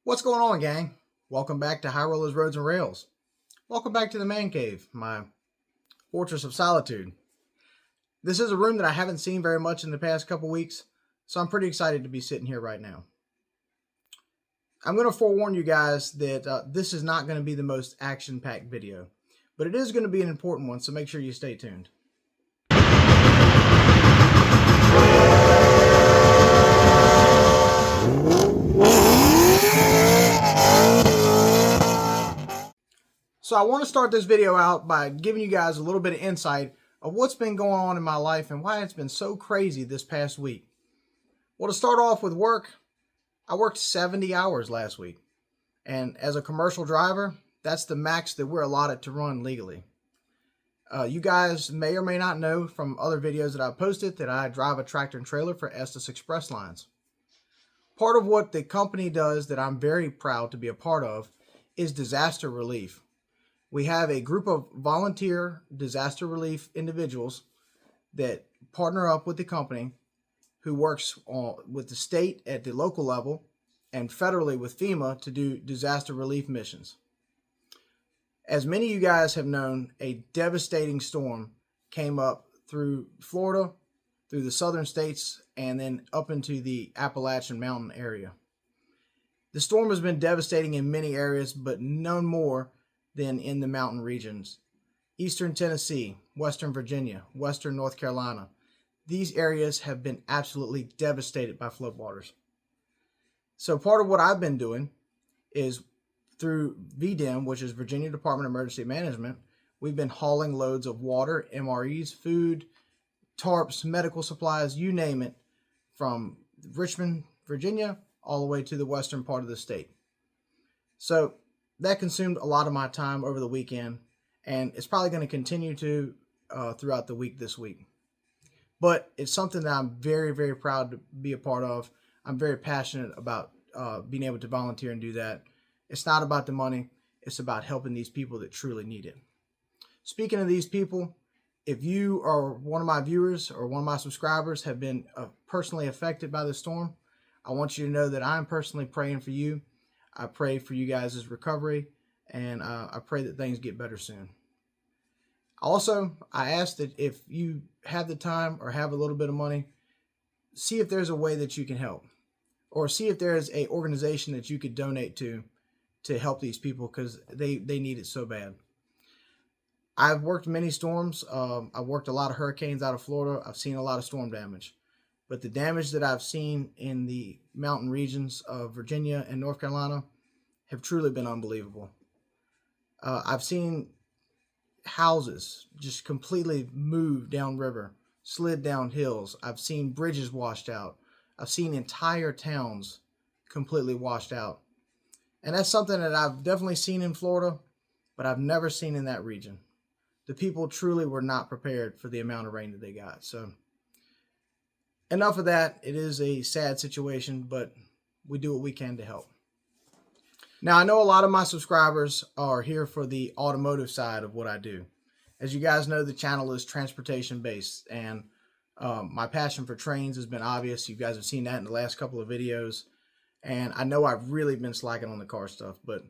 What's going on, gang? Welcome back to High Rollers, Roads, and Rails. Welcome back to the Man Cave, my fortress of solitude. This is a room that I haven't seen very much in the past couple weeks, so I'm pretty excited to be sitting here right now. I'm going to forewarn you guys that this is not going to be the most action-packed video, but it is going to be an important one, so make sure you stay tuned. So I want to start this video out by giving you guys a little bit of insight of what's been going on in my life and why it's been so crazy this past week. Well, to start off with work, I worked 70 hours last week. And as a commercial driver, that's the max that we're allotted to run legally. You guys may or may not know from other videos that I've posted that I drive a tractor and trailer for Estes Express Lines. Part of what the company does that I'm very proud to be a part of is disaster relief. We have a group of volunteer disaster relief individuals that partner up with the company who works with the state at the local level and federally with FEMA to do disaster relief missions. As many of you guys have known, a devastating storm came up through Florida, through the southern states, and then up into the Appalachian Mountain area. The storm has been devastating in many areas, but none more than in the mountain regions. Eastern Tennessee, Western Virginia, Western North Carolina. These areas have been absolutely devastated by floodwaters. So part of what I've been doing is through VDEM, which is Virginia Department of Emergency Management, we've been hauling loads of water, MREs, food, tarps, medical supplies, you name it, from Richmond, Virginia, all the way to the western part of the state. So that consumed a lot of my time over the weekend, and it's probably going to continue to throughout the week this week. But it's something that I'm very, very proud to be a part of. I'm very passionate about being able to volunteer and do that. It's not about the money. It's about helping these people that truly need it. Speaking of these people, if you are one of my viewers or one of my subscribers have been personally affected by the storm, I want you to know that I'm personally praying for you. I pray for you guys' recovery, and I pray that things get better soon. Also, I ask that if you have the time or have a little bit of money, see if there's a way that you can help, or see if there is an organization that you could donate to help these people, because they need it so bad. I've worked many storms. I've worked a lot of hurricanes out of Florida. I've seen a lot of storm damage. But the damage that I've seen in the mountain regions of Virginia and North Carolina have truly been unbelievable. I've seen houses just completely move downriver, slid down hills. I've seen bridges washed out. I've seen entire towns completely washed out. And that's something that I've definitely seen in Florida, but I've never seen in that region. The people truly were not prepared for the amount of rain that they got. So enough of that. It is a sad situation, but we do what we can to help. Now, I know a lot of my subscribers are here for the automotive side of what I do. As you guys know, the channel is transportation based, and my passion for trains has been obvious. You guys have seen that in the last couple of videos, and I know I've really been slacking on the car stuff, but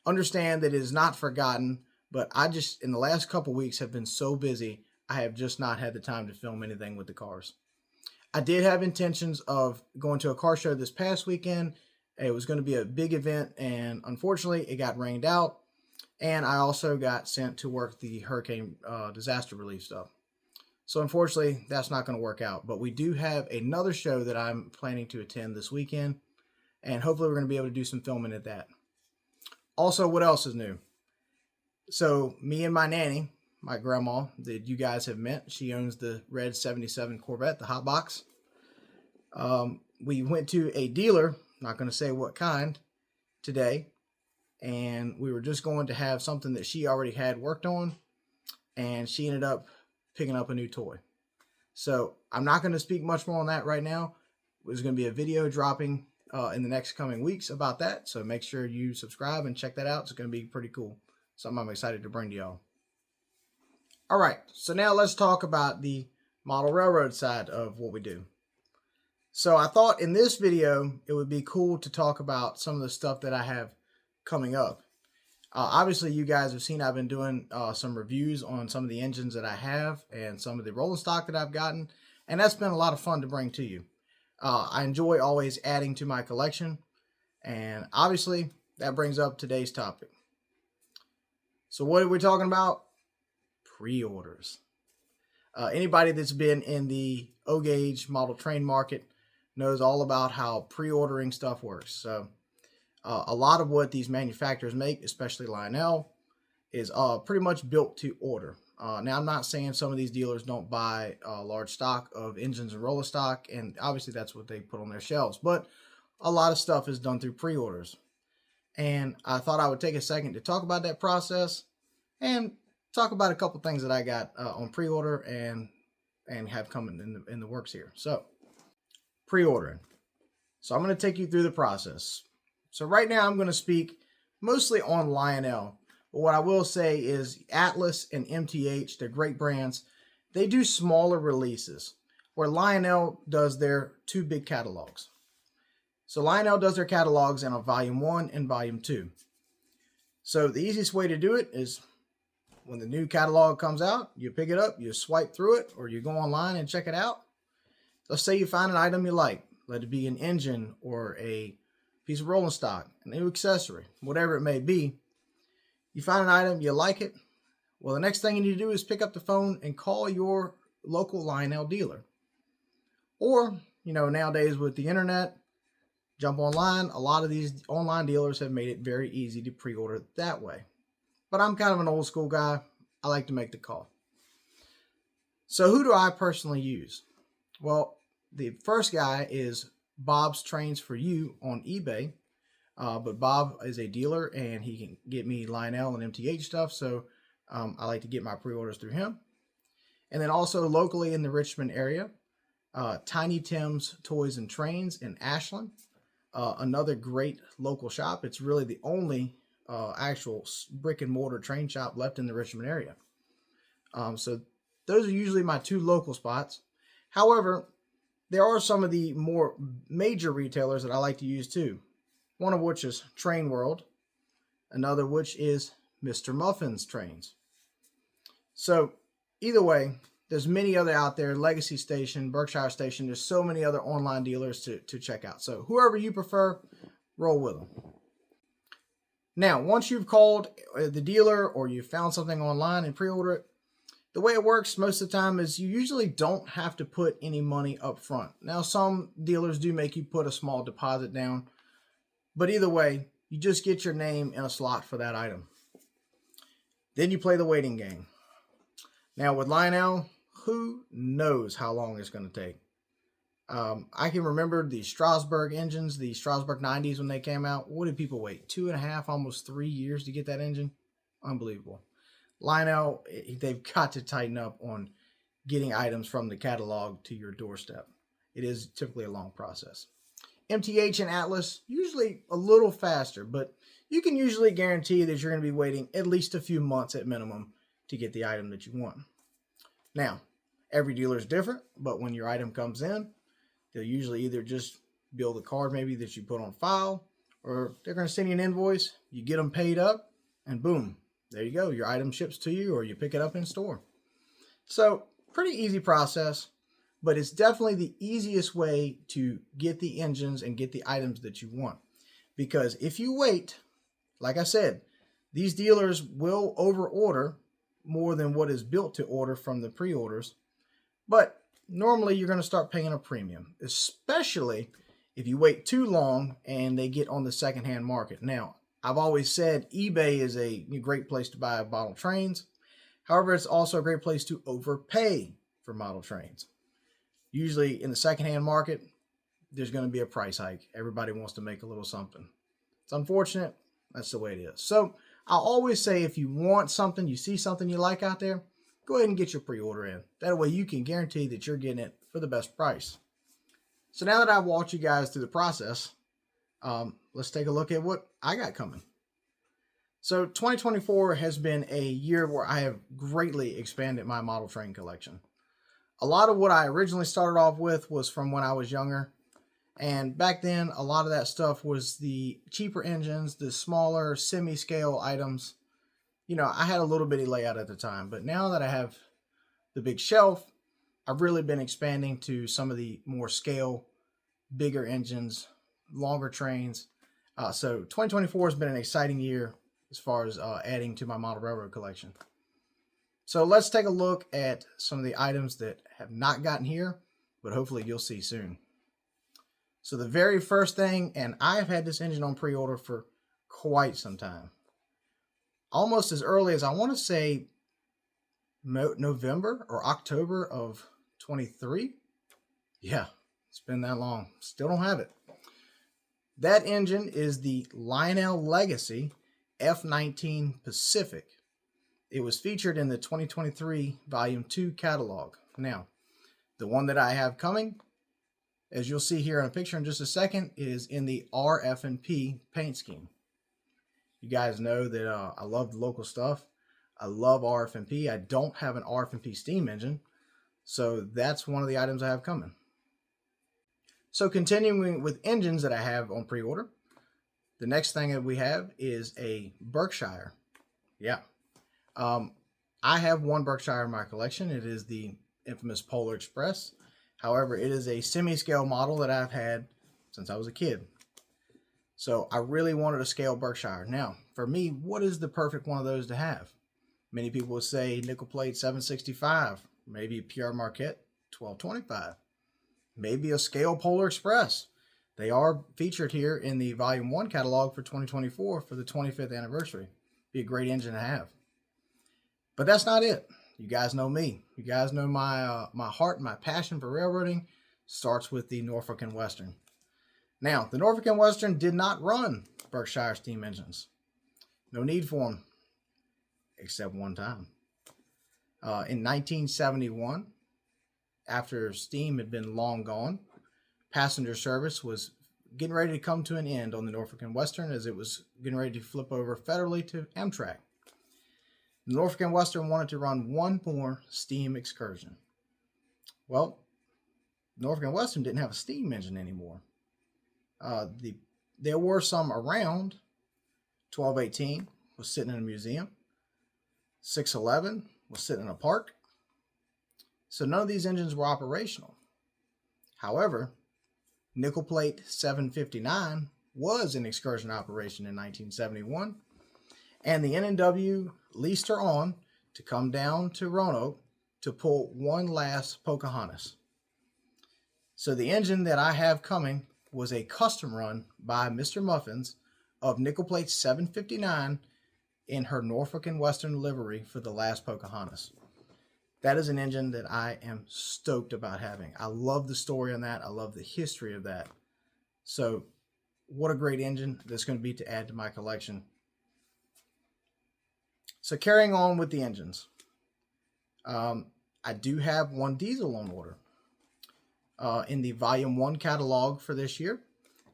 understand that it is not forgotten. But I just, in the last couple weeks, have been so busy, I have just not had the time to film anything with the cars. I did have intentions of going to a car show this past weekend. It was going to be a big event, and unfortunately it got rained out, and I also got sent to work the hurricane disaster relief stuff. So unfortunately that's not going to work out, but we do have another show that I'm planning to attend this weekend, and hopefully we're going to be able to do some filming at that. Also, what else is new? So me and my nanny, my grandma that you guys have met, she owns the red 77 Corvette, the hot box. We went to a dealer, not going to say what kind, today, and we were just going to have something that she already had worked on, and she ended up picking up a new toy. So I'm not going to speak much more on that right now. There's going to be a video dropping in the next coming weeks about that, so make sure you subscribe and check that out. It's going to be pretty cool. Something I'm excited to bring to y'all. All right, so now let's talk about the model railroad side of what we do. So I thought in this video, it would be cool to talk about some of the stuff that I have coming up. Obviously, you guys have seen I've been doing some reviews on some of the engines that I have and some of the rolling stock that I've gotten, and that's been a lot of fun to bring to you. I enjoy always adding to my collection, and obviously that brings up today's topic. So what are we talking about? Pre-orders. Anybody that's been in the O-gauge model train market knows all about how pre-ordering stuff works. So a lot of what these manufacturers make, especially Lionel, is pretty much built to order. Now, I'm not saying some of these dealers don't buy a large stock of engines and roller stock, and obviously that's what they put on their shelves, but a lot of stuff is done through pre-orders. And I thought I would take a second to talk about that process and talk about a couple things that I got on pre-order and have coming in the works here. So, pre-ordering. So I'm going to take you through the process. So right now I'm going to speak mostly on Lionel. But what I will say is Atlas and MTH, they're great brands. They do smaller releases where Lionel does their two big catalogs. So Lionel does their catalogs in a volume 1 and volume 2. So the easiest way to do it is when the new catalog comes out, you pick it up, you swipe through it, or you go online and check it out. Let's say you find an item you like. Let it be an engine or a piece of rolling stock, a new accessory, whatever it may be. You find an item, you like it. Well, the next thing you need to do is pick up the phone and call your local Lionel dealer. Or, nowadays with the internet, jump online. A lot of these online dealers have made it very easy to pre-order that way. But I'm kind of an old school guy. I like to make the call. So who do I personally use? Well, the first guy is Bob's Trains for You on eBay. But Bob is a dealer and he can get me Lionel and MTH stuff. So I like to get my pre-orders through him. And then also locally in the Richmond area, Tiny Tim's Toys and Trains in Ashland. Another great local shop. It's really the only actual brick and mortar train shop left in the Richmond area. So those are usually my two local spots. However, there are some of the more major retailers that I like to use too. One of which is Train World. Another which is Mr. Muffin's Trains. So either way, there's many other out there. Legacy Station, Berkshire Station. There's so many other online dealers to check out. So whoever you prefer, roll with them. Now, once you've called the dealer or you found something online and pre-order it, the way it works most of the time is you usually don't have to put any money up front. Now, some dealers do make you put a small deposit down, but either way, you just get your name in a slot for that item. Then you play the waiting game. Now, with Lionel, who knows how long it's going to take? I can remember the Strasbourg engines, the Strasbourg 90s when they came out. What did people wait? 2.5, almost 3 years to get that engine? Unbelievable. Lionel, they've got to tighten up on getting items from the catalog to your doorstep. It is typically a long process. MTH and Atlas, usually a little faster, but you can usually guarantee that you're going to be waiting at least a few months at minimum to get the item that you want. Now, every dealer is different, but when your item comes in, they'll usually either just build a card maybe that you put on file, or they're going to send you an invoice, you get them paid up, and boom, there you go. Your item ships to you or you pick it up in store. So pretty easy process, but it's definitely the easiest way to get the engines and get the items that you want. Because if you wait, like I said, these dealers will over order more than what is built to order from the pre-orders. But normally you're going to start paying a premium, especially if you wait too long and they get on the secondhand market. Now, I've always said eBay is a great place to buy model trains. However, it's also a great place to overpay for model trains. Usually in the secondhand market, there's going to be a price hike. Everybody wants to make a little something. It's unfortunate. That's the way it is. So I'll always say if you want something, you see something you like out there, go ahead and get your pre-order in. That way you can guarantee that you're getting it for the best price. So now that I've walked you guys through the process, let's take a look at what I got coming. So 2024 has been a year where I have greatly expanded my model train collection. A lot of what I originally started off with was from when I was younger. And back then, a lot of that stuff was the cheaper engines, the smaller semi-scale items. You know, I had a little bitty layout at the time, but now that I have the big shelf, I've really been expanding to some of the more scale, bigger engines, longer trains. So 2024 has been an exciting year as far as adding to my model railroad collection. So let's take a look at some of the items that have not gotten here, but hopefully you'll see soon. So the very first thing, and I've had this engine on pre-order for quite some time. Almost as early as, I want to say, November or October of 23. Yeah, it's been that long. Still don't have it. That engine is the Lionel Legacy F19 Pacific. It was featured in the 2023 Volume 2 catalog. Now, the one that I have coming, as you'll see here in a picture in just a second, is in the RF&P paint scheme. You guys know that I love the local stuff. I love RF&P. I don't have an RF&P steam engine, so that's one of the items I have coming. So continuing with engines that I have on pre-order, the next thing that we have is a Berkshire. Yeah. I have one Berkshire in my collection. It is the infamous Polar Express. However, it is a semi-scale model that I've had since I was a kid. So I really wanted a scale Berkshire. Now, for me, what is the perfect one of those to have? Many people would say nickel plate 765, maybe Pierre Marquette 1225, maybe a scale Polar Express. They are featured here in the Volume 1 catalog for 2024 for the 25th anniversary. Be a great engine to have. But that's not it. You guys know me. You guys know my heart, my passion for railroading starts with the Norfolk and Western. Now, the Norfolk and Western did not run Berkshire steam engines. No need for them, except one time. In 1971, after steam had been long gone, passenger service was getting ready to come to an end on the Norfolk and Western as it was getting ready to flip over federally to Amtrak. The Norfolk and Western wanted to run one more steam excursion. Well, Norfolk and Western didn't have a steam engine anymore. There were some around. 1218 was sitting in a museum. 611 was sitting in a park. So none of these engines were operational. However, nickel plate 759 was in excursion operation in 1971, and the N&W leased her on to come down to Roanoke to pull one last Pocahontas. So the engine that I have coming was a custom run by Mr. Muffins of nickel plate 759 in her Norfolk and Western livery for the last Pocahontas. That is an engine that I am stoked about having. I love the story on that. I love the history of that. So what a great engine that's going to be to add to my collection. So carrying on with the engines. I do have one diesel on order. In the Volume 1 catalog for this year,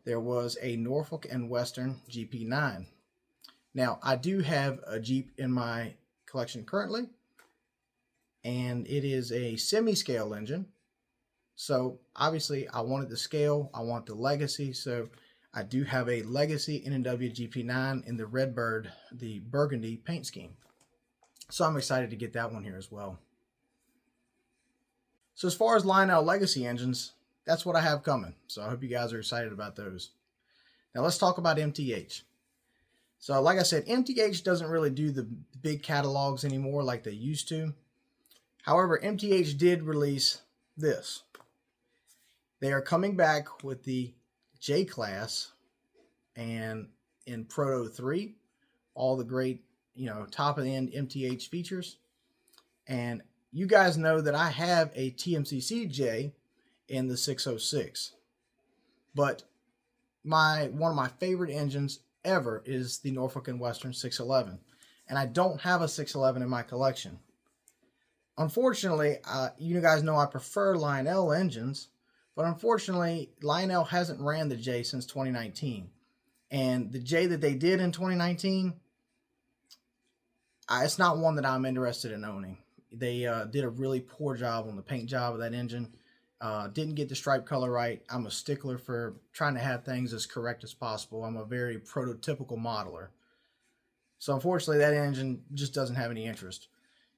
there was a Norfolk and Western GP9. Now, I do have a Jeep in my collection currently, and it is a semi-scale engine. So, obviously, I wanted the scale, I want the legacy, so I do have a Legacy N&W GP9 in the Redbird, the burgundy paint scheme. So I'm excited to get that one here as well. So as far as Lionel Legacy engines, that's what I have coming. So I hope you guys are excited about those. Now let's talk about MTH. So like I said, MTH doesn't really do the big catalogs anymore like they used to. However, MTH did release this. They are coming back with the J-Class and in Proto 3, all the great, top of the end MTH features. And you guys know that I have a TMCC J in the 606. But one of my favorite engines ever is the Norfolk and Western 611. And I don't have a 611 in my collection. Unfortunately, you guys know I prefer Lionel engines, but unfortunately, Lionel hasn't ran the J since 2019. And the J that they did in 2019, it's not one that I'm interested in owning. They did a really poor job on the paint job of that engine. Didn't get the stripe color right. I'm a stickler for trying to have things as correct as possible. I'm a very prototypical modeler. So unfortunately, that engine just doesn't have any interest.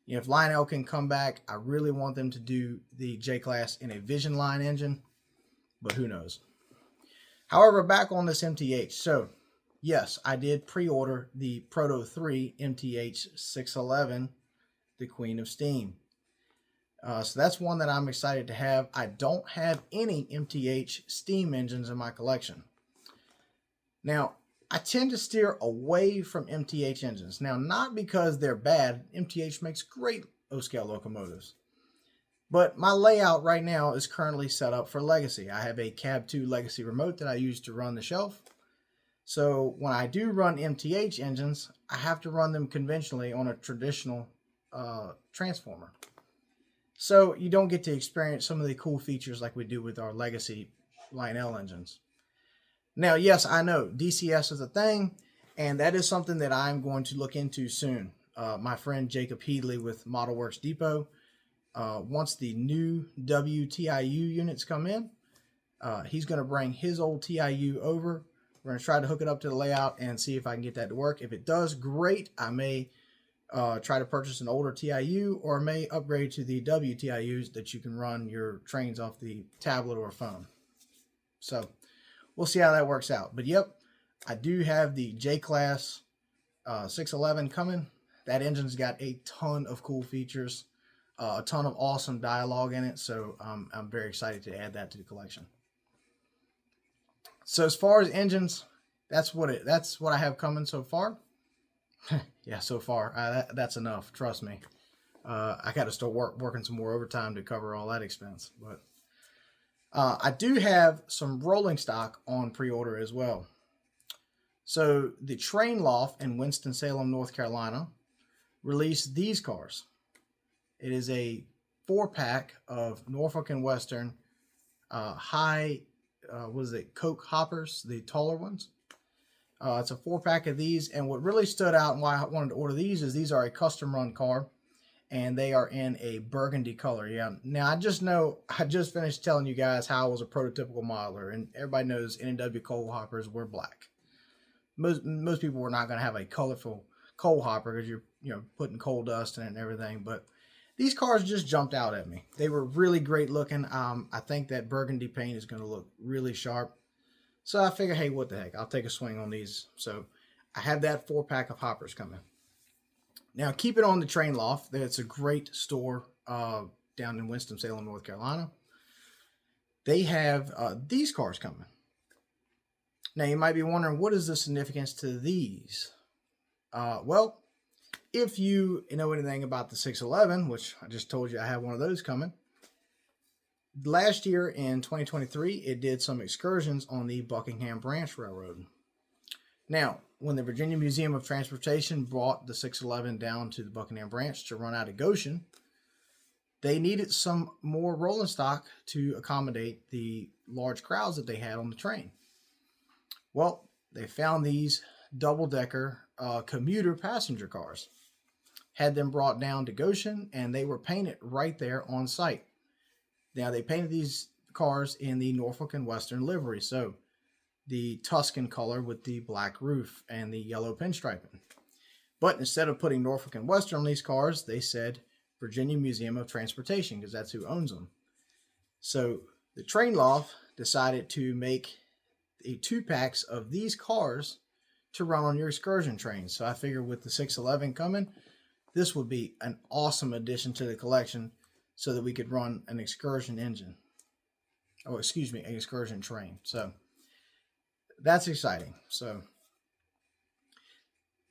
You know, if Lionel can come back, I really want them to do the J-Class in a Vision line engine, but who knows. However, back on this MTH. So, yes, I did pre-order the Proto 3 MTH 611, the Queen of Steam. So that's one that I'm excited to have. I don't have any MTH steam engines in my collection. Now, I tend to steer away from MTH engines. Now, not because they're bad. MTH makes great O-scale locomotives. But my layout right now is currently set up for Legacy. I have a Cab 2 Legacy remote that I use to run the shelf. So when I do run MTH engines, I have to run them conventionally on a traditional transformer. So you don't get to experience some of the cool features like we do with our Legacy Lionel engines. Now, yes, I know DCS is a thing, and that is something that I'm going to look into soon. My friend Jacob Headley with Model Works Depot, once the new WTIU units come in, he's going to bring his old TIU over. We're going to try to hook it up to the layout and see if I can get that to work. If it does, great. I may try to purchase an older TIU or may upgrade to the WTIUs that you can run your trains off the tablet or phone. So we'll see how that works out. But yep, I do have the J-Class 611 coming. That engine's got a ton of cool features, a ton of awesome dialogue in it. So I'm very excited to add that to the collection. So as far as engines, that's what I have coming so far. Yeah, so far that's enough. Trust me. I got to start working some more overtime to cover all that expense. But I do have some rolling stock on pre-order as well. So the Train Loft in Winston-Salem, North Carolina, released these cars. It is a 4-pack of Norfolk and Western Coke hoppers, the taller ones. It's a 4-pack of these, and what really stood out and why I wanted to order these is these are a custom run car, and they are in a burgundy color. Yeah. Now I just finished telling you guys how I was a prototypical modeler, and everybody knows N&W coal hoppers were black. Most people were not going to have a colorful coal hopper because you're putting coal dust in it and everything, but these cars just jumped out at me. They were really great looking. I think that burgundy paint is going to look really sharp. So I figured, hey, what the heck? I'll take a swing on these. So I have that 4-pack of hoppers coming. Now, keep it on the Train Loft. It's a great store down in Winston-Salem, North Carolina. They have these cars coming. Now, you might be wondering, what is the significance to these? Well, if you know anything about the 611, which I just told you I have one of those coming, last year in 2023, it did some excursions on the Buckingham Branch Railroad. Now, when the Virginia Museum of Transportation brought the 611 down to the Buckingham Branch to run out of Goshen, they needed some more rolling stock to accommodate the large crowds that they had on the train. Well, they found these double-decker commuter passenger cars, had them brought down to Goshen, and they were painted right there on site. Now, they painted these cars in the Norfolk and Western livery, so the Tuscan color with the black roof and the yellow pinstriping. But instead of putting Norfolk and Western on these cars, they said Virginia Museum of Transportation, because that's who owns them. So the Train Loft decided to make 2-packs of these cars to run on your excursion trains. So I figured with the 611 coming, this would be an awesome addition to the collection, so that we could run an excursion engine. Oh, excuse me, an excursion train. So that's exciting. So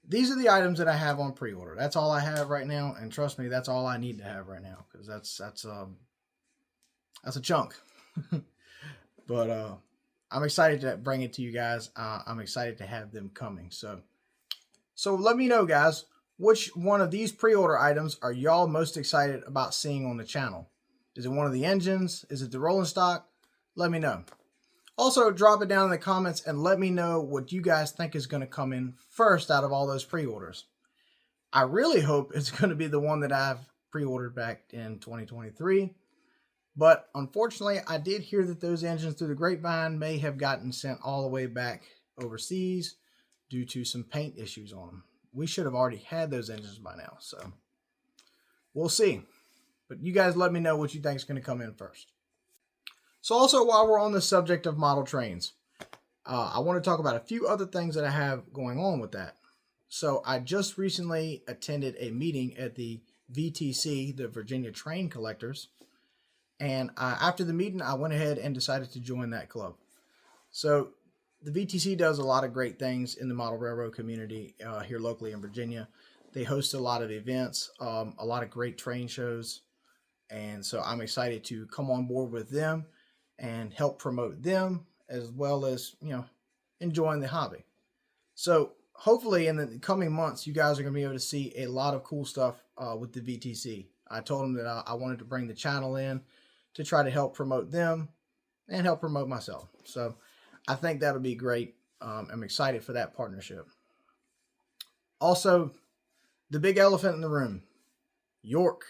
these are the items that I have on pre-order. That's all I have right now, and trust me, that's all I need to have right now, because that's a chunk. But I'm excited to bring it to you guys. I'm excited to have them coming. So let me know, guys. Which one of these pre-order items are y'all most excited about seeing on the channel? Is it one of the engines? Is it the rolling stock? Let me know. Also, drop it down in the comments and let me know what you guys think is going to come in first out of all those pre-orders. I really hope it's going to be the one that I've pre-ordered back in 2023. But unfortunately, I did hear that those engines through the grapevine may have gotten sent all the way back overseas due to some paint issues on them. We should have already had those engines by now, so we'll see. But you guys let me know what you think is going to come in first. So also, while we're on the subject of model trains, I want to talk about a few other things that I have going on with that. So I just recently attended a meeting at the VTC, the Virginia Train Collectors, and after the meeting, I went ahead and decided to join that club. So the VTC does a lot of great things in the model railroad community here locally in Virginia. They host a lot of events, a lot of great train shows, and so I'm excited to come on board with them and help promote them, as well as, you know, enjoying the hobby. So hopefully in the coming months, you guys are going to be able to see a lot of cool stuff with the VTC. I told them that I wanted to bring the channel in to try to help promote them and help promote myself. So I think that'll be great. I'm excited for that partnership. Also, the big elephant in the room, York.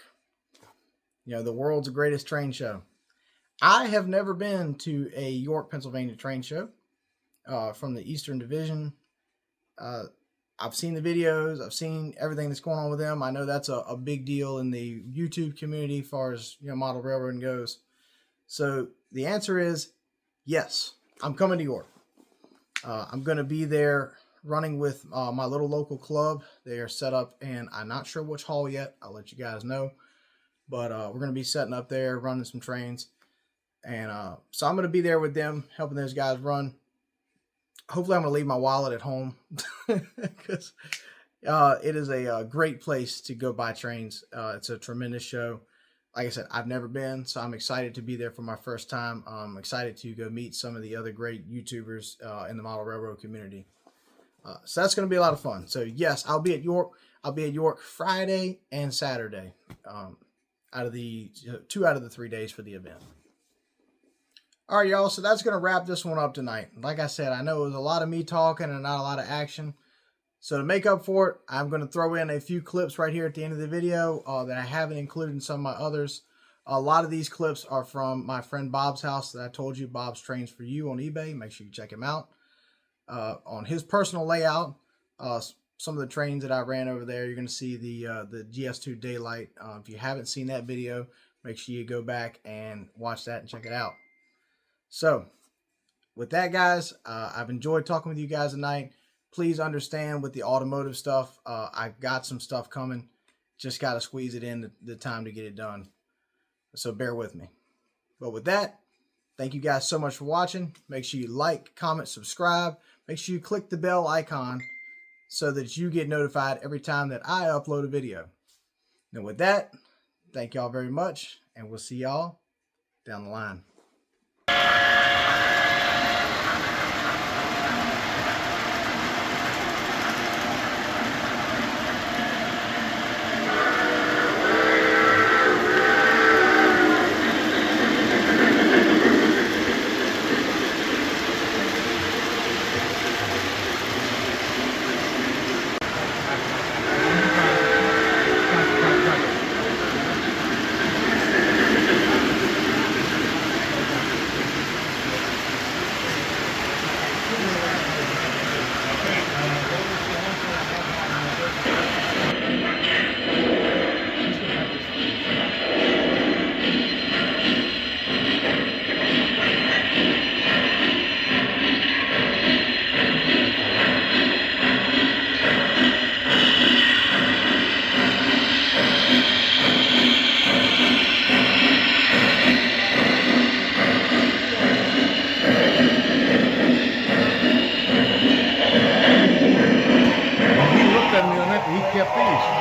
You know, the world's greatest train show. I have never been to a York, Pennsylvania train show from the Eastern Division. I've seen the videos. I've seen everything that's going on with them. I know that's a big deal in the YouTube community as far as, you know, model railroading goes. So the answer is yes, I'm coming to York. I'm going to be there running with my little local club. They are set up, and I'm not sure which hall yet. I'll let you guys know. But we're going to be setting up there, running some trains. And so I'm going to be there with them, helping those guys run. Hopefully I'm going to leave my wallet at home because it is a great place to go buy trains. It's a tremendous show. Like I said, I've never been, so I'm excited to be there for my first time. I'm excited to go meet some of the other great YouTubers in the model railroad community. So that's going to be a lot of fun. So yes, I'll be at York. I'll be at York Friday and Saturday, out of the 2 out of the 3 days for the event. All right, y'all, so that's going to wrap this one up tonight. Like I said, I know it was a lot of me talking and not a lot of action. So to make up for it, I'm going to throw in a few clips right here at the end of the video that I haven't included in some of my others. A lot of these clips are from my friend Bob's house that I told you, Bob's Trains For You on eBay. Make sure you check him out. On his personal layout, some of the trains that I ran over there, you're going to see the GS2 Daylight. If you haven't seen that video, make sure you go back and watch that and check it out. So, with that, guys, I've enjoyed talking with you guys tonight. Please understand with the automotive stuff, I've got some stuff coming. Just got to squeeze it in the time to get it done. So, bear with me. But with that, thank you guys so much for watching. Make sure you like, comment, subscribe. Make sure you click the bell icon so that you get notified every time that I upload a video. And with that, thank y'all very much, and we'll see y'all down the line. He kept these.